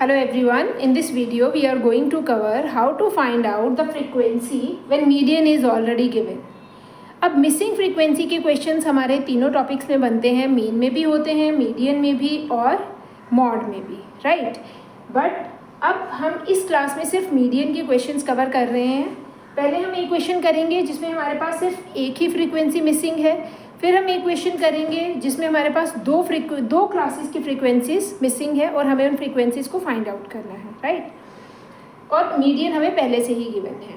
Hello everyone, in this video we are going to cover how to find out the frequency when median is already given. अब missing frequency के questions हमारे तीनों topics में बनते हैं, mean में भी होते हैं, मीडियन में भी और मॉड में भी, राइट. बट अब हम इस क्लास में सिर्फ मीडियन के क्वेश्चंस कवर कर रहे हैं. पहले हम एक क्वेश्चन करेंगे जिसमें हमारे पास सिर्फ एक ही फ्रीक्वेंसी मिसिंग है. फिर हम एक क्वेश्चन करेंगे जिसमें हमारे पास दो क्लासेस की फ्रीक्वेंसीज मिसिंग है और हमें उन फ्रीक्वेंसीज को फाइंड आउट करना है, राइट. और मीडियन हमें पहले से ही गिवन है.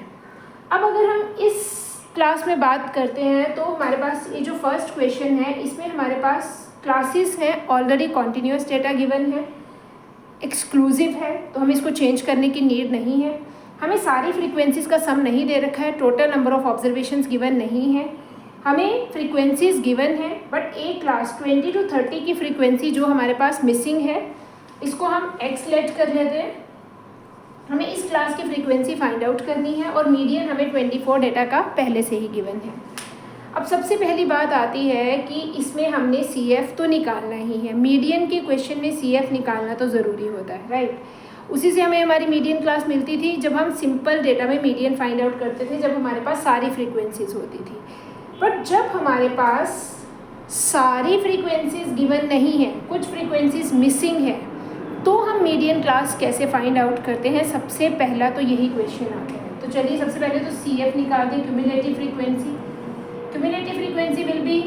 अब अगर हम इस क्लास में बात करते हैं तो हमारे पास ये जो फर्स्ट क्वेश्चन है इसमें हमारे पास क्लासेस हैं, ऑलरेडी कॉन्टिन्यूस डेटा गिवन है, एक्सक्लूसिव है, तो हमें इसको चेंज करने की नीड नहीं है. हमें सारी फ्रीक्वेंसीज का सम नहीं दे रखा है, total number of observations given नहीं है, हमें फ्रीक्वेंसीज गिवन है. बट एक क्लास 20 to 30 की फ्रीक्वेंसी जो हमारे पास मिसिंग है इसको हम एक्स लेट कर लेते हैं. हमें इस क्लास की फ्रीक्वेंसी फाइंड आउट करनी है और मीडियन हमें 24 डेटा का पहले से ही गिवन है. अब सबसे पहली बात आती है कि इसमें हमने सी एफ तो निकालना ही है. मीडियन के क्वेश्चन में सी एफ निकालना तो ज़रूरी होता है, राइट. उसी से हमें हमारी मीडियन क्लास मिलती थी जब हम सिंपल डेटा में मीडियन फाइंड आउट करते थे, जब हमारे पास सारी फ्रीक्वेंसीज होती थी. बट जब हमारे पास सारी फ्रीक्वेंसीज गिवन नहीं है, कुछ फ्रीक्वेंसीज मिसिंग है, तो हम मीडियन क्लास कैसे फाइंड आउट करते हैं? सबसे पहला तो यही क्वेश्चन आता है. तो चलिए सबसे पहले तो सी एफ निकाल दें, cumulative frequency. Cumulative frequency will be,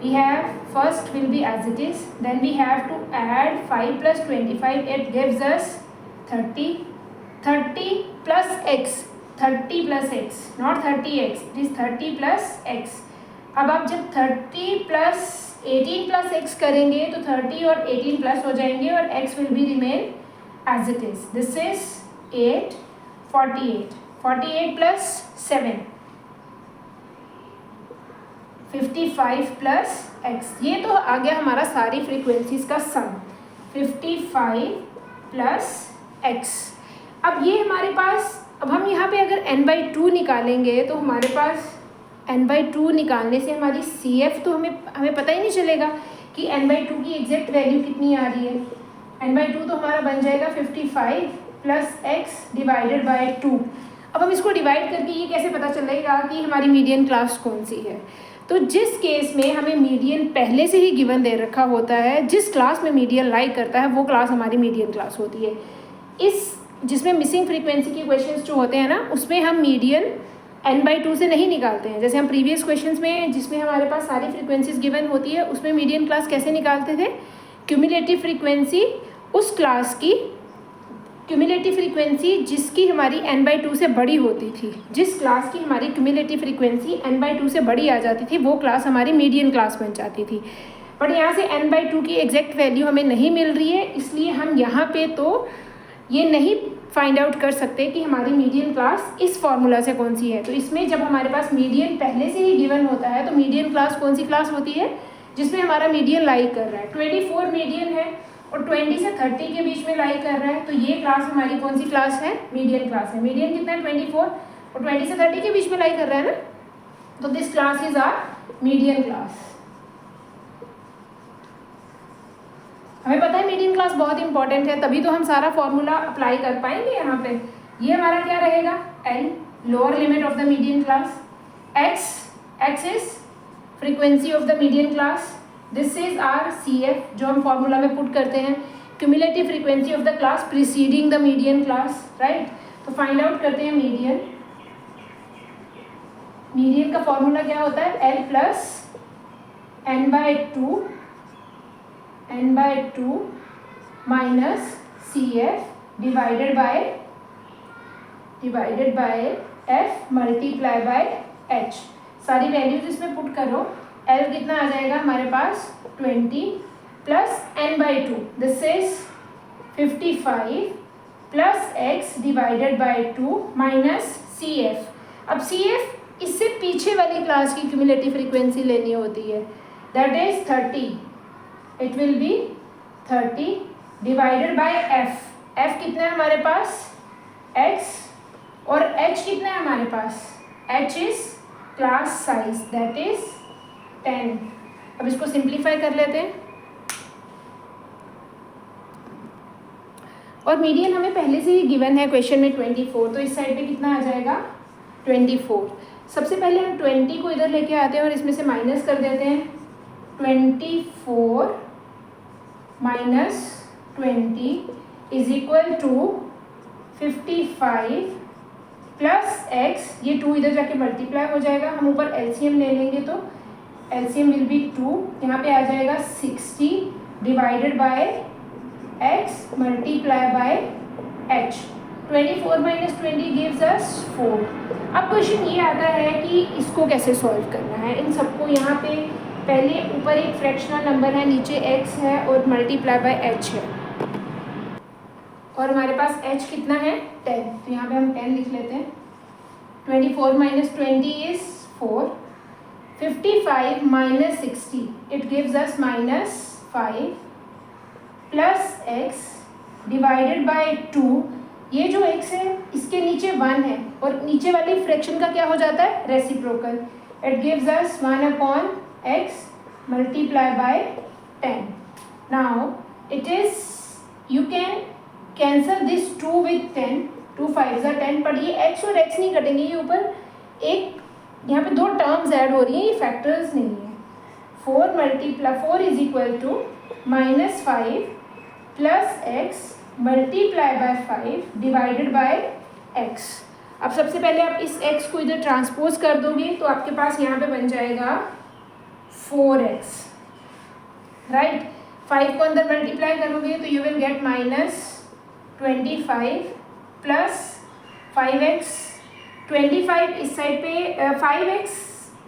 we have first will be as it is, then we have to add 5 + 25, it gives us 30. 30 + x, 30 + x, not 30x, it is 30 + x. अब आप जब 30 + 18 + x करेंगे तो 30 और 18 plus हो जाएंगे और x will be remain as it is. This is 8, 48, 48 + 7, 55 + x. ये तो आ गया हमारा सारी फ्रीक्वेंसीज का सम, 55 + x. अब ये हमारे पास, अब हम यहाँ पे अगर n/2 निकालेंगे तो हमारे पास n/2 निकालने से हमारी सी एफ तो हमें पता ही नहीं चलेगा कि n/2 की एग्जैक्ट वैल्यू कितनी आ रही है. n/2 तो हमारा बन जाएगा 55 + x डिवाइडेड बाय 2. अब हम इसको डिवाइड करके ये कैसे पता चलेगा कि हमारी मीडियन क्लास कौन सी है? तो जिस केस में हमें मीडियन पहले से ही गिवन दे रखा होता है, जिस क्लास में मीडियन लाइक करता है वो क्लास हमारी मीडियन क्लास होती है. इस जिसमें मिसिंग फ्रीक्वेंसी के क्वेश्चंस जो होते हैं ना, उसमें हम मीडियन n/2 से नहीं निकालते हैं. जैसे हम प्रीवियस क्वेश्चंस में जिसमें हमारे पास सारी फ्रीक्वेंसीज गिवन होती है उसमें मीडियन क्लास कैसे निकालते थे? क्यूमुलेटिव फ्रीक्वेंसी, उस क्लास की क्यूमुलेटिव फ्रीक्वेंसी जिसकी हमारी n/2 से बड़ी होती थी, जिस क्लास की हमारी क्यूमुलेटिव फ्रीक्वेंसी n/2 से बड़ी आ जाती थी वो क्लास हमारी मीडियन क्लास बन जाती थी. बट यहाँ से n/2 की एग्जैक्ट वैल्यू हमें नहीं मिल रही है, इसलिए हम यहाँ पे तो ये नहीं फाइंड आउट कर सकते कि हमारी मीडियन क्लास इस फॉर्मूला से कौन सी है. तो इसमें जब हमारे पास मीडियन पहले से ही गिवन होता है तो मीडियन क्लास कौन सी क्लास होती है? जिसमें हमारा मीडियन लाइक कर रहा है. 24 मीडियन है और 20 से 30 के बीच में लाइक कर रहा है, तो ये क्लास हमारी कौन सी क्लास है? मीडियन क्लास है. मीडियन कितना है? 24, और 20 से 30 के बीच में लाइक कर रहा है ना, तो this class is our median class. हमें पता है मीडियन क्लास बहुत इंपॉर्टेंट है, तभी तो हम सारा फॉर्मूला अप्लाई कर पाएंगे यहाँ पे. ये हमारा क्या रहेगा? L, lower limit of the median class. x is frequency of the median class. This is our C F जो हम फॉर्मूला में पुट करते हैं, cumulative frequency of the class preceding the median class, right. तो find out करते हैं median. Median का formula क्या होता है? L + n/2 minus C F divided by F multiply by H. सारी वैल्यूज इसमें पुट करो. L कितना आ जाएगा हमारे पास? 20 + n/2, this is 55 + x divided by 2 minus C F. अब सी एफ इससे पीछे वाली क्लास की क्यूमुलेटिव फ्रीक्वेंसी लेनी होती है, that is 30. It will be 30 divided by F. F कितना है हमारे पास? x. और h कितना है हमारे पास? h is class size, that is 10. अब इसको सिंप्लीफाई कर लेते हैं. और मीडियन हमें पहले से ही गिवन है क्वेश्चन में 24, तो इस साइड पे कितना आ जाएगा 24। सबसे पहले हम 20 को इधर लेके आते हैं और इसमें से माइनस कर देते हैं। 24 minus 20 is equal to 55 plus X, ये 2 इधर जाके मल्टीप्लाई हो जाएगा। हम ऊपर एलसीएम ले लेंगे तो एलसीएम विल बी 2, यहाँ पे आ जाएगा 60 divided by x multiply by H. 24 minus 20 gives us 4। अब क्वेश्चन ये आता है कि इसको कैसे सॉल्व करना है। इन सबको यहाँ पे पहले ऊपर एक फ्रैक्शनल नंबर है, नीचे x है और मल्टीप्लाई बाय h है, और हमारे पास h कितना है 10, तो यहाँ पे हम 10 लिख लेते हैं। 24 minus 20 is 4, 55 minus 60 it gives us minus 5 plus x divided by 2। ये जो x है इसके नीचे 1 है और नीचे वाली फ्रैक्शन का क्या हो जाता है reciprocal. It gives us 1/x multiply by 10। Now it is you can cancel this 2 with 10, 2 5 are 10, पर ये x और x नहीं कटेंगे, ये ऊपर एक यहाँ पे 2 टर्म्स ऐड हो रही हैं, ये फैक्टर्स नहीं है। 4 is equal to minus 5 plus X multiply by 5 divided by x। अब सबसे पहले आप इस x को इधर ट्रांसपोज कर दोगे तो आपके पास यहाँ पे बन जाएगा 4x, राइट। 5 को अंदर मल्टीप्लाई करोगे तो you will get minus 25 plus 5x। 25 इस साइड पे 5x,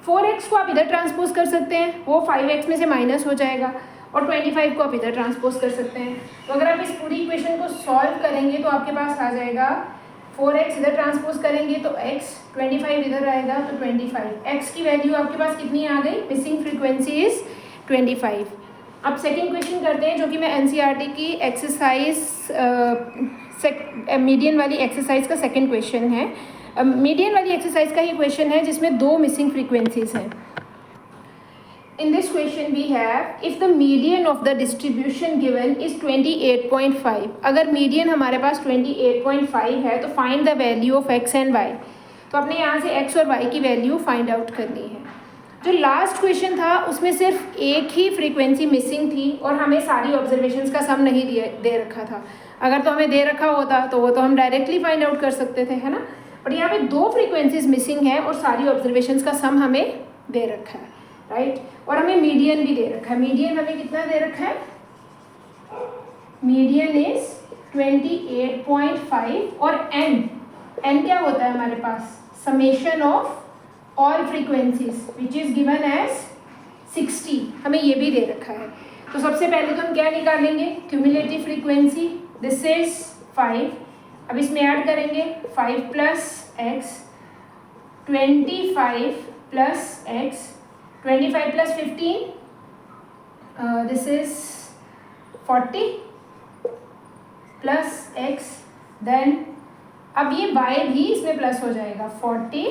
4x को आप इधर ट्रांसपोज कर सकते हैं, वो 5x में से माइनस हो जाएगा, और 25 को आप इधर ट्रांसपोज कर सकते हैं। तो अगर आप इस पूरी इक्वेशन को सॉल्व करेंगे तो आपके पास आ जाएगा 4x इधर ट्रांसपोज करेंगे तो x, 25 इधर आएगा तो 25। x की वैल्यू आपके पास कितनी आ गई, मिसिंग फ्रीक्वेंसी इज 25। अब सेकेंड क्वेश्चन करते हैं जो कि मैं एनसीईआरटी की एक्सरसाइज मीडियन वाली एक्सरसाइज का सेकेंड क्वेश्चन है। मीडियन वाली एक्सरसाइज का ही क्वेश्चन है जिसमें 2 मिसिंग फ्रीक्वेंसीज हैं। In this question we have if the median of the distribution given is 28.5, अगर मीडियन हमारे पास 28.5 है तो find the value of x and y। तो अपने यहाँ से x और y की वैल्यू फाइंड आउट करनी है। जो लास्ट क्वेश्चन था उसमें सिर्फ एक ही फ्रीक्वेंसी मिसिंग थी और हमें सारी ऑब्जर्वेशंस का सम नहीं दे रखा था। अगर तो हमें दे रखा होता तो वो तो हम डायरेक्टली फाइंड आउट कर सकते थे, है ना। बट यहाँ पे 2 फ्रीक्वेंसीज मिसिंग हैं और सारी ऑब्जर्वेशंस का सम हमें दे रखा है, राइट। और हमें मीडियन भी दे रखा है। मीडियन हमें कितना दे रखा है, मीडियन इज 28.5 और n क्या होता है हमारे पास, summation of all frequencies which is given as 60, हमें ये भी दे रखा है। तो सबसे पहले तो हम क्या निकालेंगे, क्यूमुलेटिव फ्रीक्वेंसी, दिस इज 5। अब इसमें ऐड करेंगे 5 plus X, 25 plus X, 25 plus 15 this is 40 plus X, then अब ये y भी इसमें प्लस हो जाएगा, 40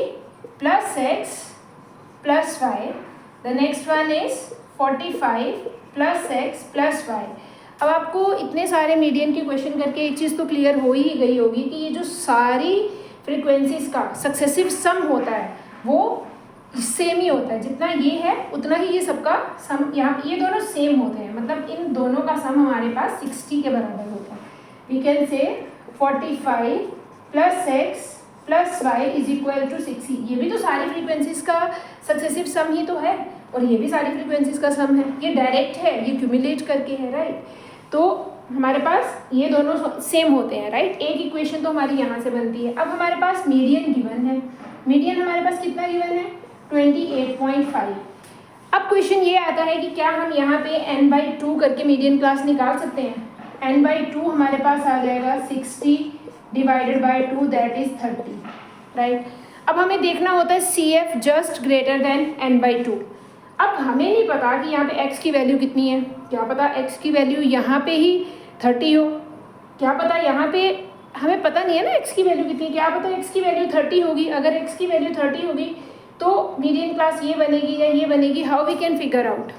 plus X plus Y, the next one is 45 plus X plus Y. अब आपको इतने सारे मीडियन के क्वेश्चन करके एक चीज़ तो क्लियर हो ही गई होगी कि ये जो सारी फ्रीक्वेंसीज का सक्सेसिव सम होता है वो सेम ही होता है, जितना ये है उतना ही ये सबका सम, यहाँ ये दोनों सेम होते हैं, मतलब इन दोनों का सम हमारे पास 60 के बराबर होता है। We can say 45 plus X plus Y is equal to 60। ये भी तो सारी फ्रीक्वेंसीज का सक्सेसिव सम ही तो है और ये भी सारी फ्रीक्वेंसीज का सम है, ये डायरेक्ट है, ये क्यूमुलेट करके है, राइट। तो हमारे पास ये दोनों सेम होते हैं, राइट। एक इक्वेशन तो हमारी यहाँ से बनती है। अब हमारे पास मीडियन गिवन है, मीडियन हमारे पास कितना गिवन है, 28.5। अब क्वेश्चन ये आता है कि क्या हम यहाँ पे n/2 करके मीडियन क्लास निकाल सकते हैं। n/2 हमारे पास आ जाएगा 60 divided by 2 that is 30, right. अब हमें देखना होता है CF just greater than n/2। अब हमें नहीं पता कि यहाँ पे x की वैल्यू कितनी है, क्या पता x की वैल्यू यहाँ पे ही 30 हो, क्या पता यहाँ पे हमें पता नहीं है ना x की वैल्यू कितनी है, क्या पता x की वैल्यू 30 होगी। अगर x की वैल्यू 30 होगी तो मीडियन क्लास ये बनेगी या ये बनेगी, how we can figure out.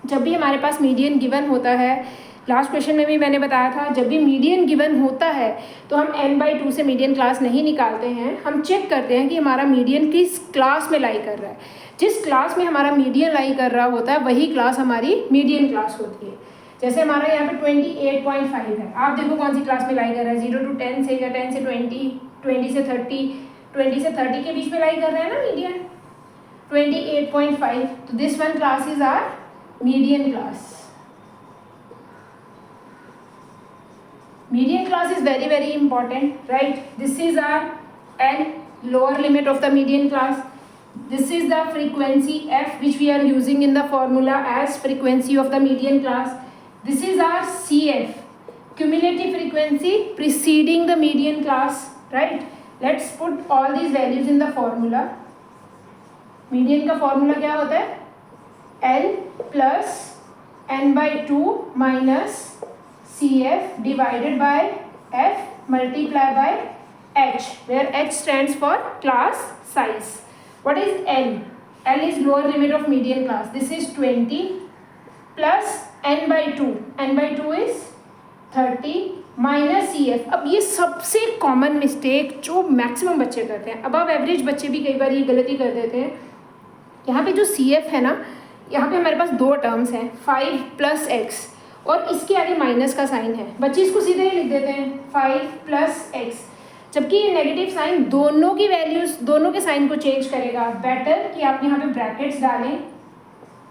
जब भी हमारे पास मीडियन गिवन होता है लास्ट क्वेश्चन में भी मैंने बताया था, जब भी मीडियन गिवन होता है तो हम n/2 से मीडियन क्लास नहीं निकालते हैं, हम चेक करते हैं कि हमारा मीडियन किस क्लास में लाई कर रहा है। जिस क्लास में हमारा मीडियन लाई कर रहा होता है वही क्लास हमारी मीडियन क्लास होती है। जैसे हमारा यहाँ पे 28.5 है, आप देखो कौन सी क्लास में लाई कर रहा है, 0 to 10 से या 10 से 20, 20 से 30, 20 से 30 के बीच में लाई कर रहा है ना मीडियन, 28.5। तो this one class is our median class. Median class is very very important, right? This is our L, lower limit of the median class. This is the frequency f which we are using in the formula as frequency of the median class. This is our CF, cumulative frequency preceding the median class, right? Let's put all these values in the formula. Median का formula क्या होता है? L plus n/2 minus CF divided by F multiplied by H, where H stands for class size. What is L? L is lower limit of median class. This is 20 plus n/2. n/2 is 30 minus CF. अब ये सबसे common mistake जो maximum बच्चे करते हैं, above average बच्चे भी कई बार ये गलती कर देते हैं। यहाँ पे जो CF है ना, यहाँ पे हमारे पास दो टर्म्स हैं, 5 plus x, और इसके आगे माइनस का साइन है। बच्चे इसको सीधे ही लिख देते हैं 5 plus x, जबकि ये नेगेटिव साइन दोनों की वैल्यूज, दोनों के साइन को चेंज करेगा। बेटर कि आप यहाँ पे ब्रैकेट्स डालें,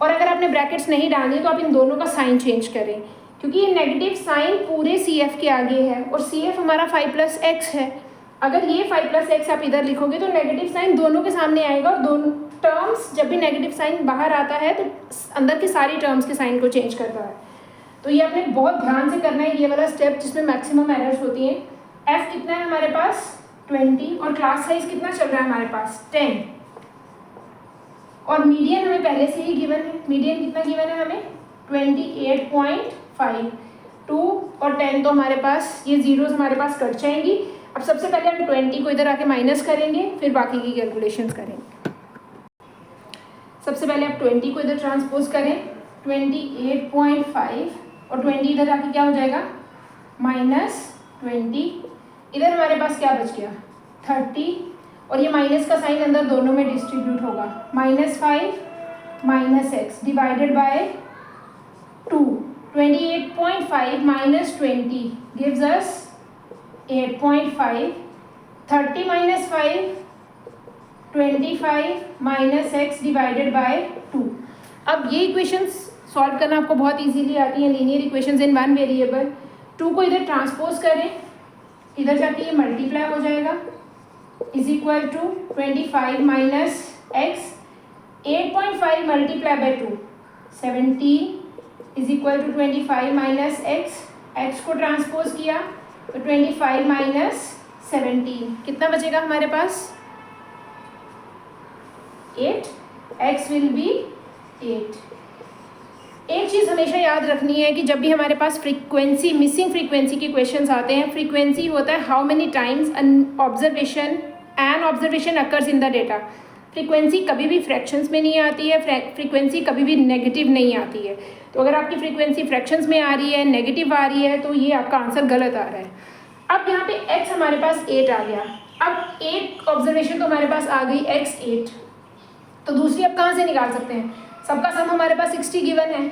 और अगर आपने ब्रैकेट्स नहीं डालनी तो आप इन दोनों का साइन चेंज करें, क्योंकि ये नेगेटिव साइन पूरे CF के आगे है और CF हमारा 5 plus x है। अगर ये 5 plus x आप इधर लिखोगे तो नेगेटिव साइन दोनों के सामने आएगा, और दोनों टर्म्स, जब भी नेगेटिव साइन बाहर आता है तो अंदर के सारी टर्म्स के साइन को चेंज करता है। तो ये आपने बहुत ध्यान से करना है, ये वाला स्टेप जिसमें मैक्सिमम एरर्स होती हैं। F कितना है हमारे पास 20, और क्लास साइज कितना चल रहा है हमारे पास 10, और मीडियन हमें पहले से ही गिवन है। मीडियन कितना गिवन है हमें 28.5, 2 और 10 तो हमारे पास ये जीरोस हमारे पास कट जाएंगी। अब सबसे पहले हम 20 को इधर आके माइनस करेंगे, फिर बाकी की कैलकुलेशंस करेंगे। सबसे पहले आप 20 को इधर ट्रांसपोज करें, 28.5 और 20 इधर आके क्या हो जाएगा -20। इधर हमारे पास क्या बच गया 30, और ये माइनस का साइन अंदर दोनों में डिस्ट्रीब्यूट होगा, -5 -x divided by 2। 28.5 - 20 gives us 8.5, 30 - 5 25 -x divided by 2। अब ये इक्वेशंस सॉल्व करना आपको बहुत इजीली आती हैं, linear equations in one variable. 2 को इधर ट्रांसपोज करें, इधर जाके ये मल्टीप्लाई हो जाएगा, is equal to 25 - x, 8.5 multiply by 2 17 is equal to 25 - x को ट्रांसपोज किया तो 25 - 17 कितना बचेगा हमारे पास 8, x विल बी 8। एक चीज़ हमेशा याद रखनी है कि जब भी हमारे पास फ्रीक्वेंसी, मिसिंग फ्रीक्वेंसी के क्वेश्चंस आते हैं, फ्रीक्वेंसी होता है how many times an observation occurs in the data. Frequency कभी भी फ्रैक्शंस में नहीं आती है, फ्रीक्वेंसी कभी भी नेगेटिव नहीं आती है। तो अगर आपकी फ्रीक्वेंसी फ्रैक्शंस में आ रही है, नेगेटिव आ रही है, तो ये आपका आंसर गलत आ रहा है। अब यहाँ पे x हमारे पास 8 आ गया, अब एक ऑब्जर्वेशन तो हमारे पास आ गई x 8, तो दूसरी अब कहाँ से निकाल सकते हैं, सबका सम हमारे पास 60 गिवन है।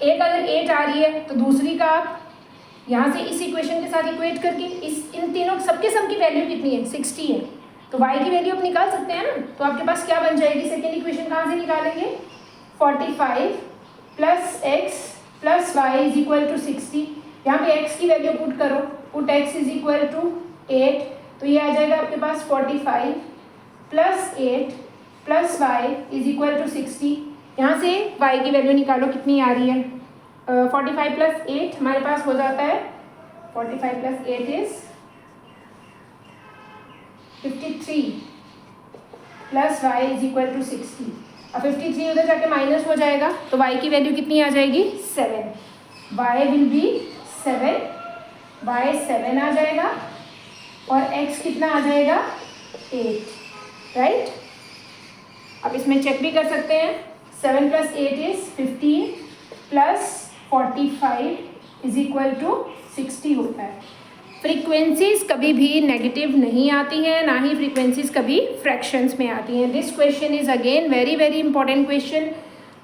एक अगर 8 आ रही है तो दूसरी का आप यहाँ से इस इक्वेशन के साथ इक्वेट करके इन तीनों सबके सम की वैल्यू कितनी है 60 है, तो y की वैल्यू आप निकाल सकते हैं ना। तो आपके पास क्या बन जाएगी, सेकेंड इक्वेशन कहाँ से निकालेंगे 45 + x + y is equal to 60। यहाँ पे x की वैल्यू पुट करो, put x is equal to 8, तो ये आ जाएगा आपके पास 45 + 8 + y इज इक्वल टू 60। यहाँ से y की वैल्यू निकालो कितनी आ रही है, 45 + 8 हमारे पास हो जाता है 45 + 8 is 53 + y is equal to 60। अब 53 उधर जाके माइनस हो जाएगा तो y की वैल्यू कितनी आ जाएगी 7, y विल बी 7, y 7 आ जाएगा और x कितना आ जाएगा 8, राइट। अब इसमें चेक भी कर सकते हैं, 7 + 8 इज 15 + 45 इज इक्वल टू 60 होता है। फ्रीक्वेंसीज कभी भी नेगेटिव नहीं आती हैं, ना ही फ्रीक्वेंसीज कभी फ्रैक्शंस में आती हैं। This question is again very very important question.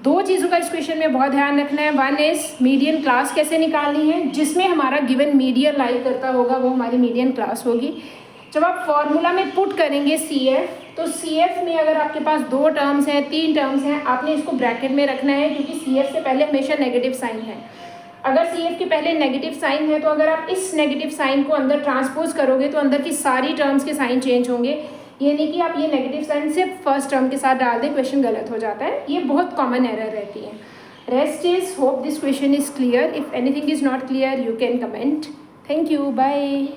दो चीज़ों का इस क्वेश्चन में बहुत ध्यान रखना है। वन इज मीडियन क्लास कैसे निकालनी है, जिसमें हमारा गिवन मीडियन लाई करता होगा वो हमारी मीडियन क्लास होगी। जब आप फॉर्मूला में पुट करेंगे CF, तो CF में अगर आपके पास 2 टर्म्स हैं, 3 टर्म्स हैं, आपने इसको ब्रैकेट में रखना है, क्योंकि CF से पहले हमेशा नेगेटिव साइन है। अगर CF के पहले नेगेटिव साइन है तो अगर आप इस नेगेटिव साइन को अंदर ट्रांसपोज करोगे तो अंदर की सारी टर्म्स के साइन चेंज होंगे। ये नहीं कि आप ये नेगेटिव साइन सिर्फ फर्स्ट टर्म के साथ डाल दें, क्वेश्चन गलत हो जाता है। ये बहुत कॉमन एरर रहती है। Rest is hope this question is clear. If anything is not clear you can comment. Thank you, bye.